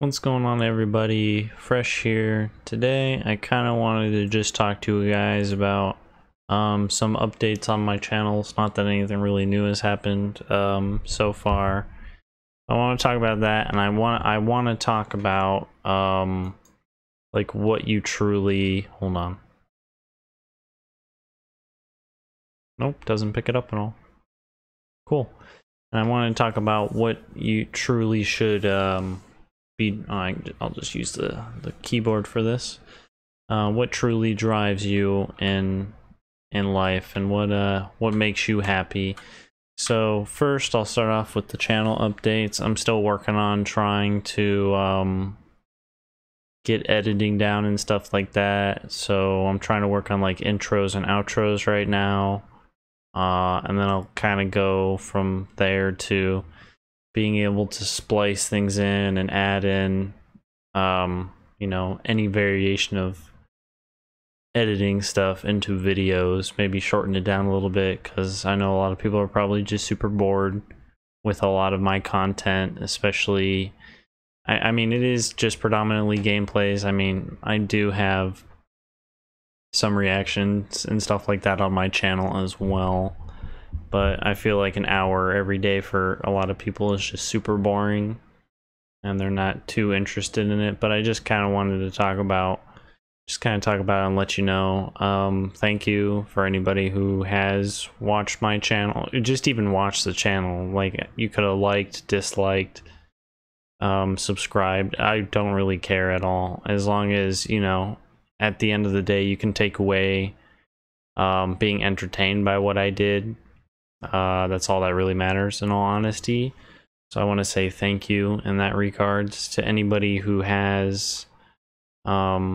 What's going on, everybody? Fresh here. Today I kind of wanted to just talk to you guys about some updates on my channel. It's not that anything really new has happened so far. I want to talk about that, and I want to talk about like what you truly hold on. Nope, doesn't pick it up at all. Cool. And I want to talk about what you truly should be. I'll just use the keyboard for this. What truly drives you in life, and what makes you happy. So first, I'll start off with the channel updates. I'm still working on trying to get editing down and stuff like that. So I'm trying to work on like intros and outros right now. And then I'll kind of go from there to being able to splice things in and add in, you know, any variation of editing stuff into videos, maybe shorten it down a little bit, because I know a lot of people are probably just super bored with a lot of my content, especially, I mean, it is just predominantly gameplays. I mean, I do have some reactions and stuff like that on my channel as well, but I feel like an hour every day for a lot of people is just super boring and they're not too interested in it. But I just kind of wanted to talk about it and let you know. Thank you for anybody who has watched my channel, just even watched the channel. Like, you could have liked, disliked, subscribed. I don't really care at all, as long as, you know, at the end of the day you can take away being entertained by what I did. That's all that really matters, in all honesty. So I want to say thank you in that regards to anybody who has where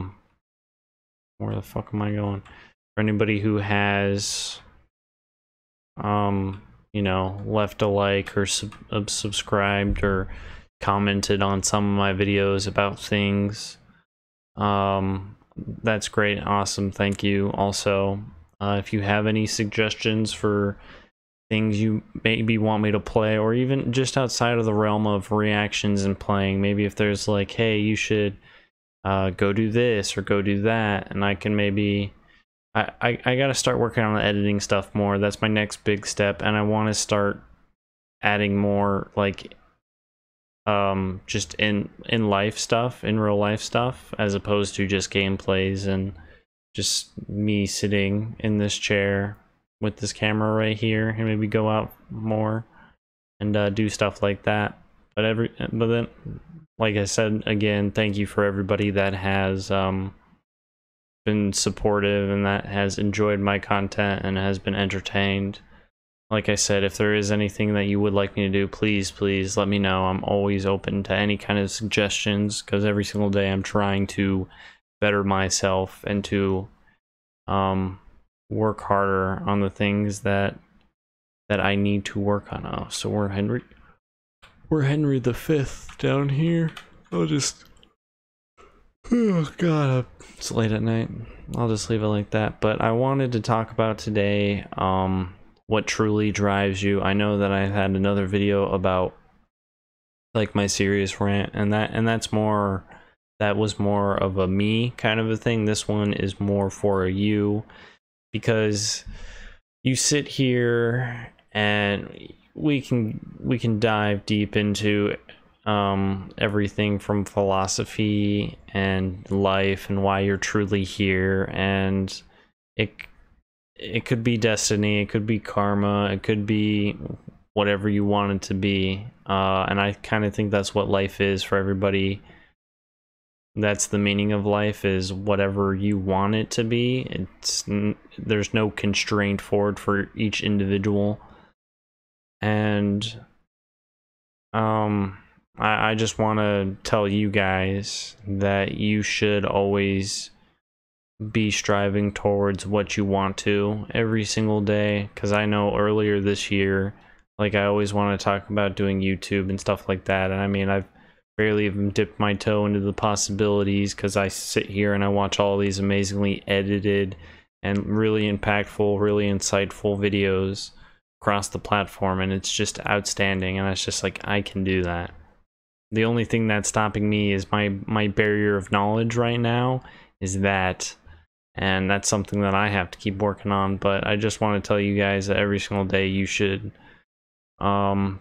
the fuck am I going? For anybody who has you know, left a like or subscribed or commented on some of my videos about things, that's great. Awesome. Thank you. Also, if you have any suggestions for things you maybe want me to play, or even just outside of the realm of reactions and playing, maybe if there's like, hey, you should go do this or go do that, and I can maybe I gotta start working on the editing stuff more. That's my next big step, and I want to start adding more like just in life stuff, in real life stuff, as opposed to just gameplays and just me sitting in this chair with this camera right here, and maybe go out more and do stuff like that. But then, like I said again, thank you for everybody that has been supportive and that has enjoyed my content and has been entertained. Like I said, if there is anything that you would like me to do, please let me know. I'm always open to any kind of suggestions, because every single day I'm trying to better myself and to work harder on the things that I need to work on. Oh, so we're Henry the Fifth down here. I'll just, oh god, it's late at night. I'll just leave it like that. But I wanted to talk about today what truly drives you. I know that I had another video about like my serious rant, and that was more of a me kind of a thing. This one is more for a you, because you sit here and we can dive deep into everything from philosophy and life and why you're truly here, and it could be destiny, it could be karma, it could be whatever you want it to be, and I kind of think that's what life is for everybody. That's the meaning of life, is whatever you want it to be. There's no constraint for it for each individual. And I just want to tell you guys that you should always be striving towards what you want to every single day, because I know earlier this year, like, I always want to talk about doing YouTube and stuff like that, and I mean, I've barely even dipped my toe into the possibilities, because I sit here and I watch all these amazingly edited and really impactful, really insightful videos across the platform, and it's just outstanding, and it's just like, I can do that. The only thing that's stopping me is my barrier of knowledge right now is that, and that's something that I have to keep working on. But I just want to tell you guys that every single day you should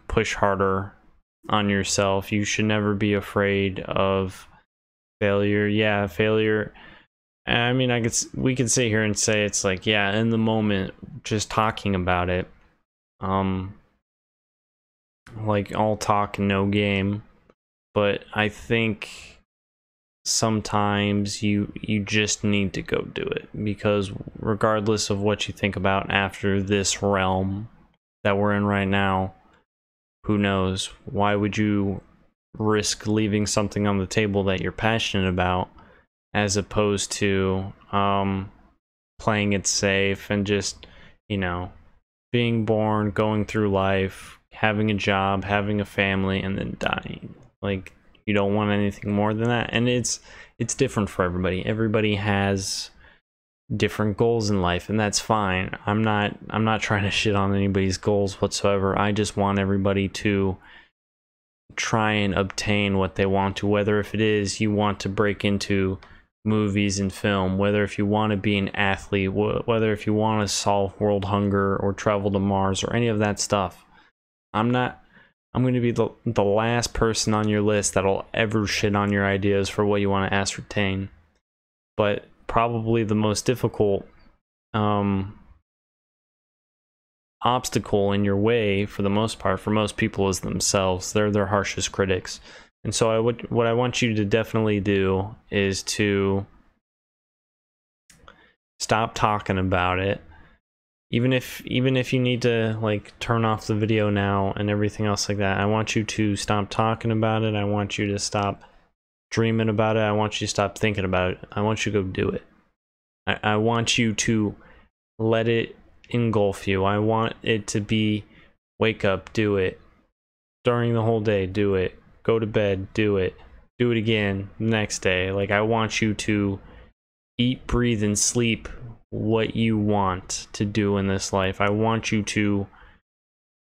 push harder on yourself. You should never be afraid of failure. Yeah, failure. I mean, we could sit here and say it's like, yeah, in the moment, just talking about it, like all talk and no game. But I think sometimes you just need to go do it, because regardless of what you think about after this realm that we're in right now, who knows? Why would you risk leaving something on the table that you're passionate about, as opposed to playing it safe and just, you know, being born, going through life, having a job, having a family, and then dying? Like, you don't want anything more than that. And it's different for everybody. Everybody has different goals in life, and that's fine. I'm not trying to shit on anybody's goals whatsoever. I just want everybody to try and obtain what they want to, whether if it is you want to break into movies and film, whether if you want to be an athlete, whether if you want to solve world hunger or travel to Mars or any of that stuff. I'm going to be the last person on your list that'll ever shit on your ideas for what you want to ascertain. But probably the most difficult obstacle in your way, for the most part, for most people, is themselves. They're their harshest critics. And so what I want you to definitely do is to stop talking about it. Even if you need to like turn off the video now and everything else like that, I want you to stop talking about it. I want you to stop dreaming about it. I want you to stop thinking about it. I want you to go do it. I want you to let it engulf you. I want it to be, wake up, do it. During the whole day, do it. Go to bed, do it. Do it again the next day. Like, I want you to eat, breathe, and sleep what you want to do in this life. I want you to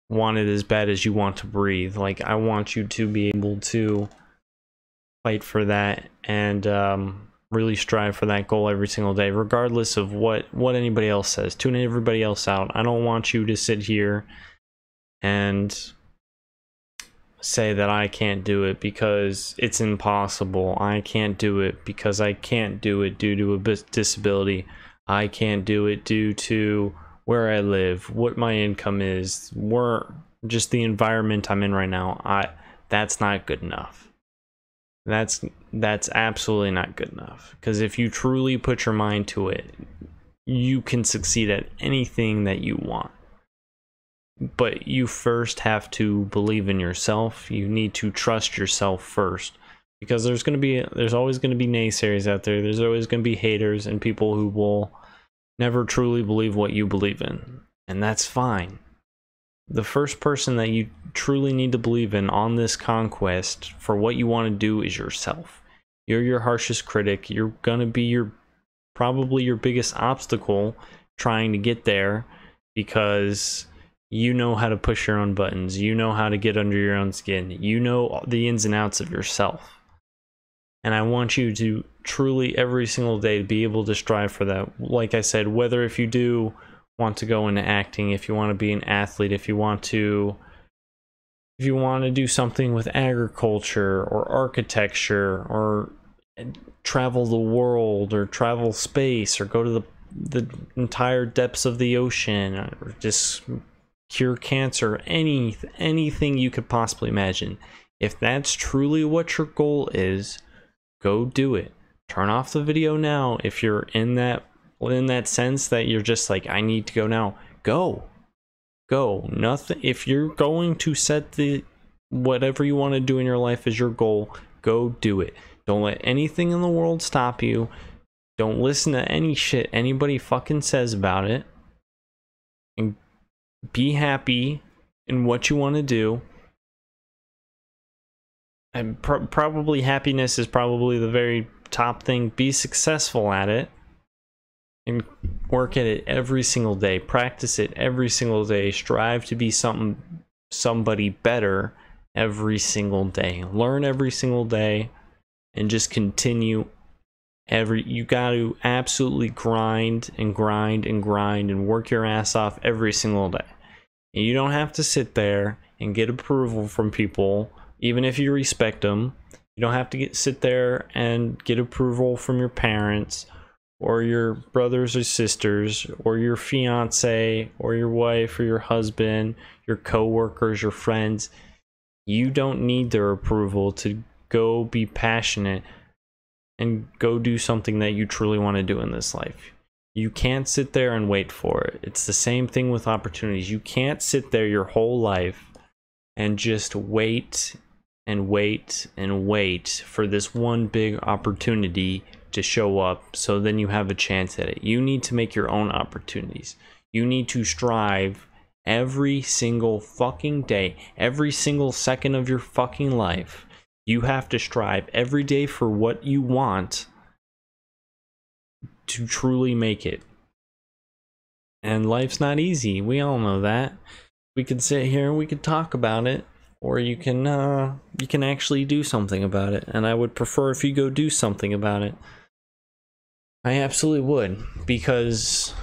want it as bad as you want to breathe. Like, I want you to be able to fight for that and really strive for that goal every single day, regardless of what anybody else says. Tune everybody else out. I don't want you to sit here and say that I can't do it because it's impossible. I can't do it because I can't do it due to a disability. I can't do it due to where I live, what my income is, just the environment I'm in right now. That's not good enough. That's absolutely not good enough. Because if you truly put your mind to it, you can succeed at anything that you want. But you first have to believe in yourself. You need to trust yourself first. Because there's always going to be naysayers out there. There's always going to be haters and people who will never truly believe what you believe in. And that's fine. The first person that you truly need to believe in on this conquest for what you want to do is yourself. You're your harshest critic. You're going to be probably your biggest obstacle trying to get there, because you know how to push your own buttons. You know how to get under your own skin. You know the ins and outs of yourself. And I want you to truly every single day be able to strive for that. Like I said, whether if you do want to go into acting, if you want to be an athlete, if you want to do something with agriculture or architecture, or travel the world or travel space, or go to the entire depths of the ocean, or just cure cancer, anything you could possibly imagine. If that's truly what your goal is, go do it. Turn off the video now if you're in that sense that you're just like, I need to go now. Go. Nothing. If you're going to set whatever you want to do in your life as your goal, go do it. Don't let anything in the world stop you. Don't listen to any shit anybody fucking says about it. And be happy in what you want to do. And probably happiness is probably the very top thing. Be successful at it and work at it every single day. Practice it every single day. Strive to be somebody better every single day. Learn every single day and just continue. You got to absolutely grind and grind and grind and work your ass off every single day. And you don't have to sit there and get approval from people, even if you respect them. You don't have to sit there and get approval from your parents or your brothers or sisters or your fiance or your wife or your husband, your coworkers, your friends. You don't need their approval to go be passionate and go do something that you truly want to do in this life. You can't sit there and wait for it. It's the same thing with opportunities. You can't sit there your whole life and just wait and wait and wait for this one big opportunity to show up, so then you have a chance at it. You need to make your own opportunities. You need to strive every single fucking day, every single second of your fucking life. You have to strive every day for what you want to truly make it. And life's not easy. We all know that. We could sit here and we could talk about it, or you can actually do something about it. And I would prefer if you go do something about it. I absolutely would, because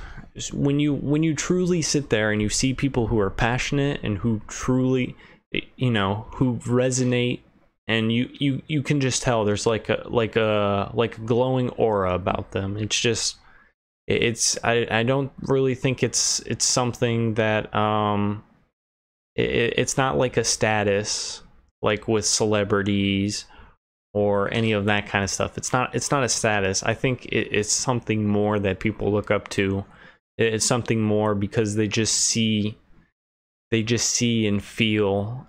when you truly sit there and you see people who are passionate and who truly, who resonate, and you can just tell there's like a glowing aura about them. It's just, I don't really think it's something that it's not like a status like with celebrities or any of that kind of stuff. It's not a status. I think it's something more that people look up to. It's something more because they just see and feel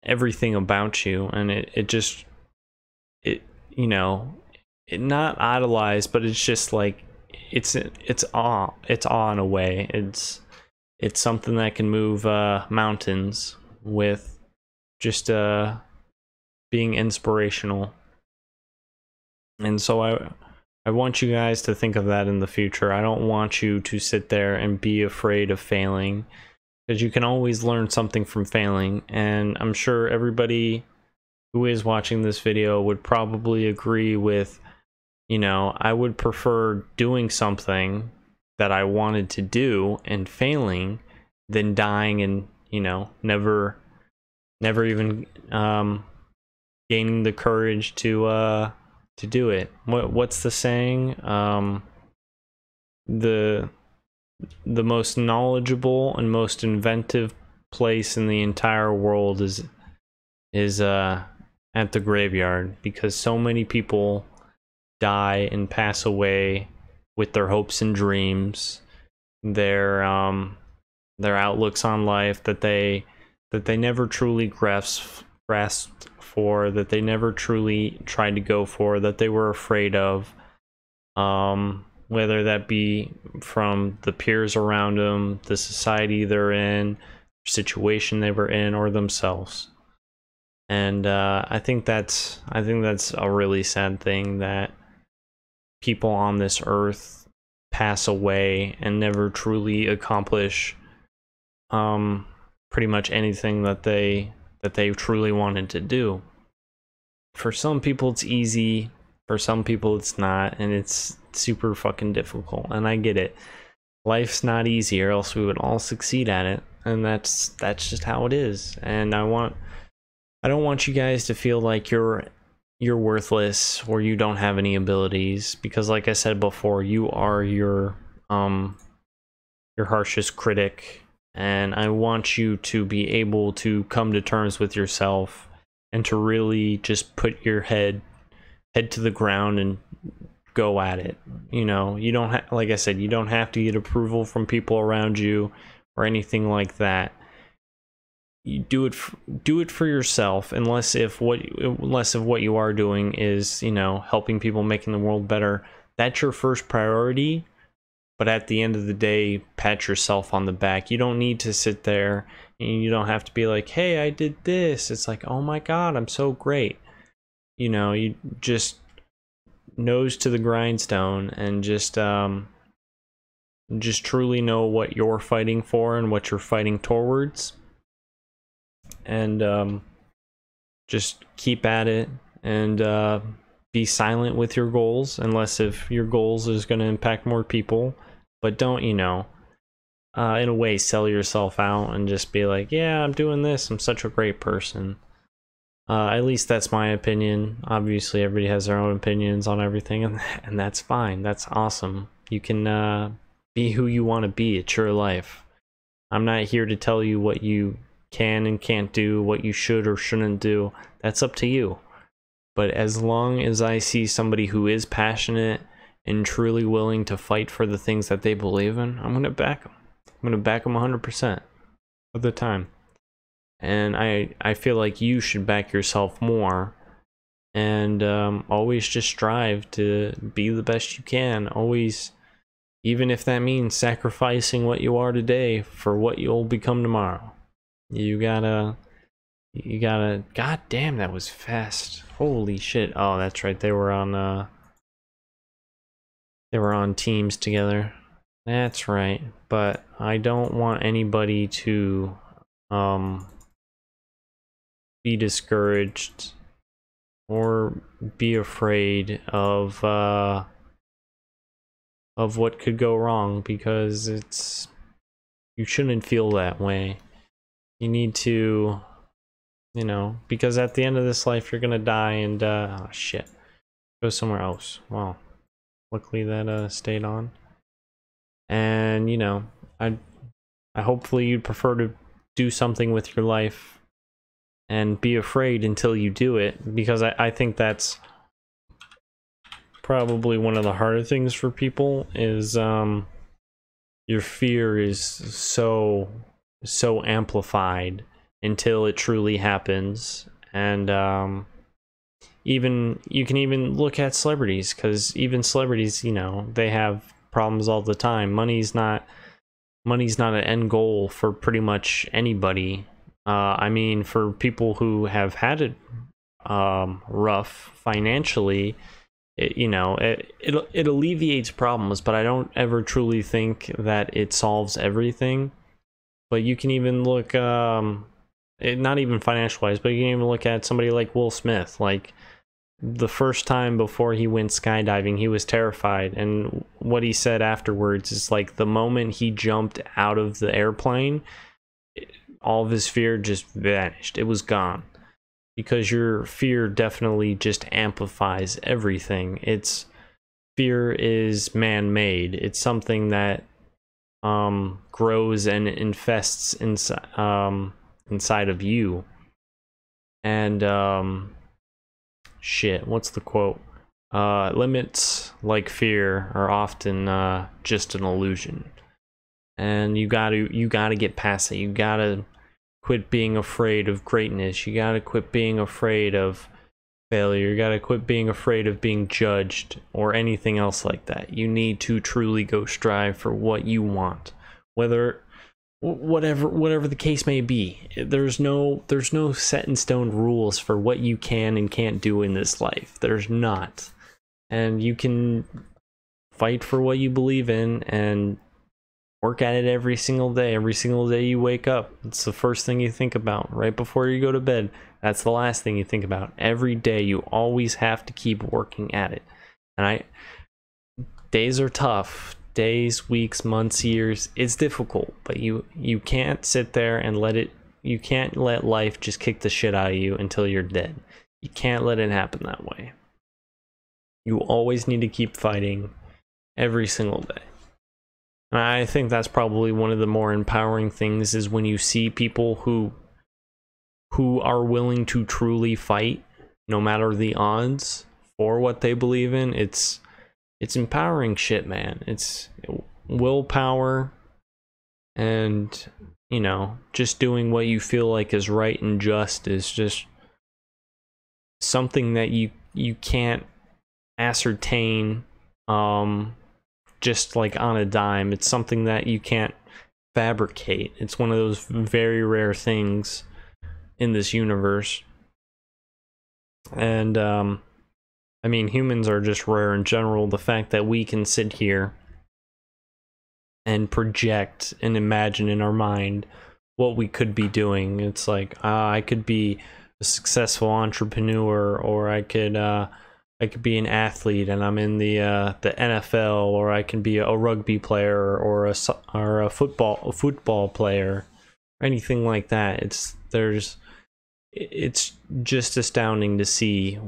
everything about you, and it not idolized, but it's just like it's awe in a way. It's something that can move mountains with just being inspirational. And so I want you guys to think of that in the future. I don't want you to sit there and be afraid of failing, because you can always learn something from failing. And I'm sure everybody who is watching this video would probably agree with, I would prefer doing something that I wanted to do and failing than dying and, never even gaining the courage to do it. What's the saying? The most knowledgeable and most inventive place in the entire world is at the graveyard, because so many people die and pass away with their hopes and dreams, their outlooks on life that they never truly grasped for, that they never truly tried to go for, that they were afraid of, whether that be from the peers around them, the society they're in, situation they were in, or themselves. And I think that's a really sad thing, that people on this earth pass away and never truly accomplish pretty much anything that they truly wanted to do. For some people it's easy, for some people it's not, and it's super fucking difficult, and I get it. Life's not easy, or else we would all succeed at it, and that's just how it is. And I don't want you guys to feel like you're worthless or you don't have any abilities, because like I said before, you are your harshest critic. And I want you to be able to come to terms with yourself and to really just put your head to the ground and go at it. You don't like I said, you don't have to get approval from people around you or anything like that. You do it for yourself, unless if what you are doing is, helping people, making the world better. That's your first priority. But at the end of the day, pat yourself on the back. You don't need to sit there, and you don't have to be like, hey, I did this. It's like, oh my God, I'm so great. You just nose to the grindstone and just truly know what you're fighting for and what you're fighting towards. and just keep at it, and be silent with your goals, unless if your goals is going to impact more people. But don't, in a way, sell yourself out and just be like, yeah, I'm doing this, I'm such a great person. At least that's my opinion. Obviously everybody has their own opinions on everything, and that's fine. That's awesome. You can be who you want to be. It's your life. I'm not here to tell you what you can and can't do, what you should or shouldn't do. That's up to you. But as long as I see somebody who is passionate and truly willing to fight for the things that they believe in, I'm going to back them. I'm going to back them 100% of the time. And I feel like you should back yourself more, and always just strive to be the best you can. Always, even if that means sacrificing what you are today for what you'll become tomorrow. You gotta, god damn, that was fast. Holy shit. Oh, that's right, they were on teams together. That's right. But I don't want anybody to be discouraged or be afraid of what could go wrong, because you shouldn't feel that way. You need to, because at the end of this life you're gonna die, and oh shit, go somewhere else. Wow, luckily that stayed on. And I hopefully you'd prefer to do something with your life and be afraid until you do it, because I think that's probably one of the harder things for people, is your fear is so amplified until it truly happens. And you can even look at celebrities, because even celebrities, they have problems all the time. Money's not an end goal for pretty much anybody. I mean, for people who have had it rough financially, it alleviates problems, but I don't ever truly think that it solves everything. But you can even look, not even financial wise, but you can even look at somebody like Will Smith. Like, the first time before he went skydiving, he was terrified, and what he said afterwards is like, the moment he jumped out of the airplane, all of his fear just vanished. It was gone. Because your fear definitely just amplifies everything. Fear is man-made. It's something that grows and infests inside of you. And shit, what's the quote? Limits, like fear, are often just an illusion. And you gotta get past it. You gotta quit being afraid of greatness. You gotta quit being afraid of failure. You gotta quit being afraid of being judged or anything else like that. You need to truly go strive for what you want, whatever the case may be. There's no set in stone rules for what you can and can't do in this life. There's not. And you can fight for what you believe in and work at it every single day. Every single day you wake up, it's the first thing you think about. Right before you go to bed, that's the last thing you think about. Every day you always have to keep working at it. And days are tough. Days, weeks, months, years. It's difficult, but you can't sit there and you can't let life just kick the shit out of you until you're dead. You can't let it happen that way. You always need to keep fighting every single day. I think that's probably one of the more empowering things, is when you see people who are willing to truly fight, no matter the odds, for what they believe in. It's empowering shit, man. It's willpower, and just doing what you feel like is right and just is just something that you can't ascertain just like on a dime. It's something that you can't fabricate. It's one of those very rare things in this universe. And I mean, humans are just rare in general. The fact that we can sit here and project and imagine in our mind what we could be doing. It's like I could be a successful entrepreneur, or I could be an athlete and I'm in the NFL, or I can be a rugby player or a football player, or anything like that. It's just astounding to see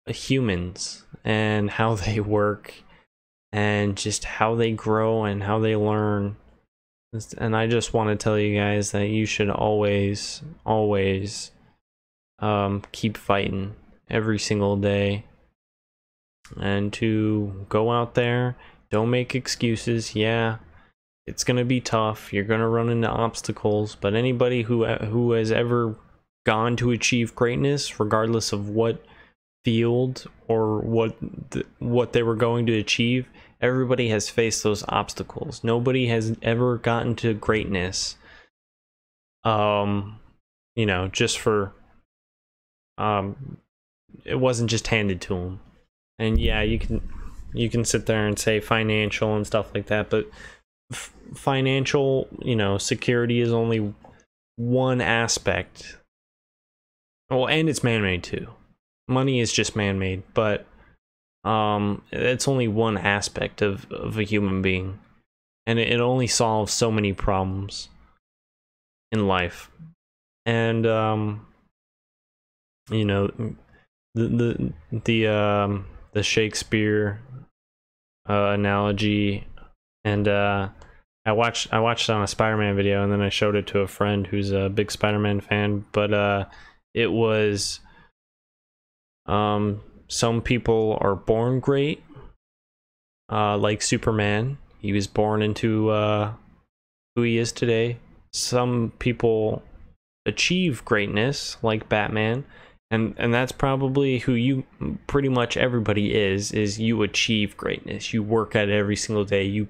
humans and how they work and just how they grow and how they learn. And I just want to tell you guys that you should always keep fighting every single day, and to go out there, don't make excuses. Yeah, it's gonna be tough, you're gonna run into obstacles, but anybody who has ever gone to achieve greatness, regardless of what field or what they were going to achieve, everybody has faced those obstacles. Nobody has ever gotten to greatness you know, just for it wasn't just handed to them. And yeah, you can sit there and say financial and stuff like that, but financial, you know, security is only one aspect. Well, and it's man-made too. Money is just man-made, but it's only one aspect of a human being, and it only solves so many problems in life. And you know, the Shakespeare analogy, and I watched it on a Spider-Man video, and then I showed it to a friend who's a big Spider-Man fan. But it was some people are born great, like Superman. He was born into who he is today. Some people achieve greatness, like Batman, and that's probably who you pretty much everybody is you achieve greatness. You work at it every single day, you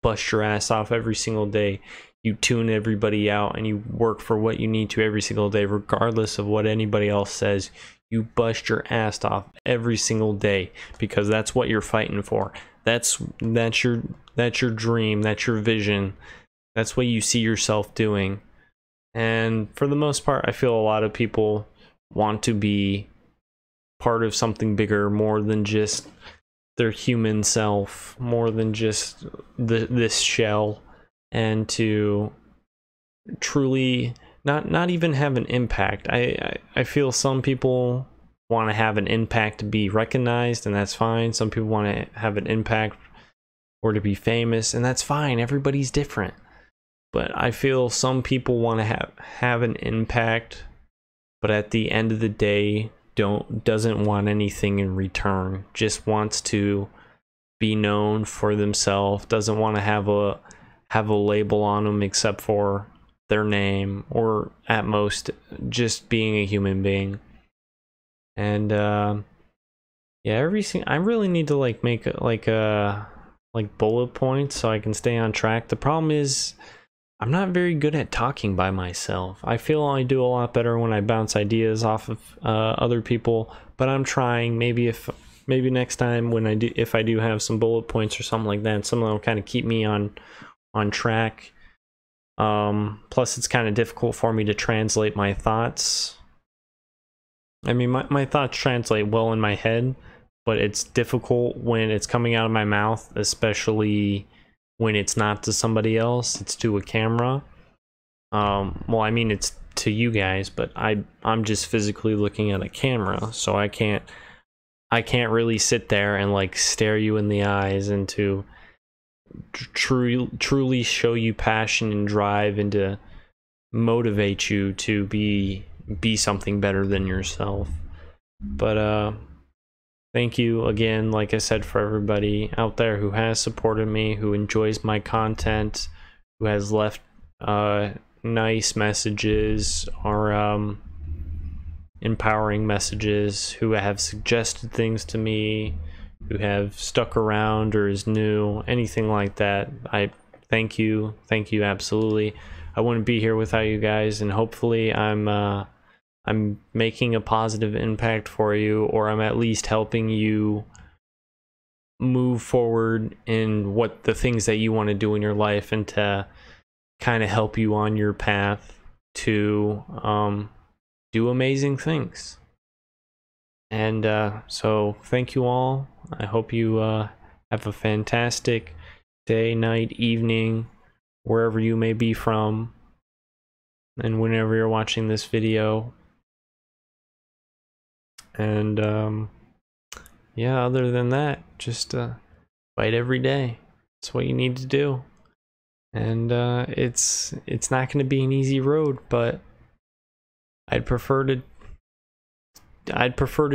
bust your ass off every single day, you tune everybody out, and you work for what you need to every single day, regardless of what anybody else says. You bust your ass off every single day, because that's what you're fighting for. That's your dream, that's your vision, that's what you see yourself doing. And for the most part, I feel a lot of people want to be part of something bigger, more than just their human self, more than just this shell, and to truly not even have an impact. I feel some people want to have an impact to be recognized, and that's fine. Some people want to have an impact or to be famous, and that's fine. Everybody's different. But I feel some people want to have an impact, but at the end of the day doesn't want anything in return. Just wants to be known for themselves. Doesn't want to have a label on them except for their name, or at most just being a human being. And yeah, everything. I really need to like make like bullet points so I can stay on track. The problem is, I'm not very good at talking by myself. I feel I do a lot better when I bounce ideas off of other people, but I'm trying. Maybe next time when if I do have some bullet points or something like that, something that'll kind of keep me on track. Plus it's kind of difficult for me to translate my thoughts. I mean, my thoughts translate well in my head, but it's difficult when it's coming out of my mouth, especially when it's not to somebody else, it's to a camera. Well, I mean, it's to you guys, but I'm just physically looking at a camera, so I can't really sit there and like stare you in the eyes and to truly show you passion and drive, and to motivate you to be something better than yourself. But thank you again, like I said, for everybody out there who has supported me, who enjoys my content, who has left nice messages or empowering messages, who have suggested things to me, who have stuck around or is new, anything like that. I thank you absolutely. I wouldn't be here without you guys, and hopefully I'm making a positive impact for you, or I'm at least helping you move forward in what the things that you want to do in your life, and to kind of help you on your path to do amazing things. And so thank you all. I hope you have a fantastic day, night, evening, wherever you may be from, and whenever you're watching this video. And yeah, other than that, just fight every day. That's what you need to do. And it's not going to be an easy road, but I'd prefer to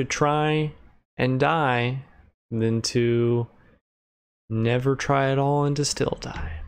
try and die than to never try at all and to still die.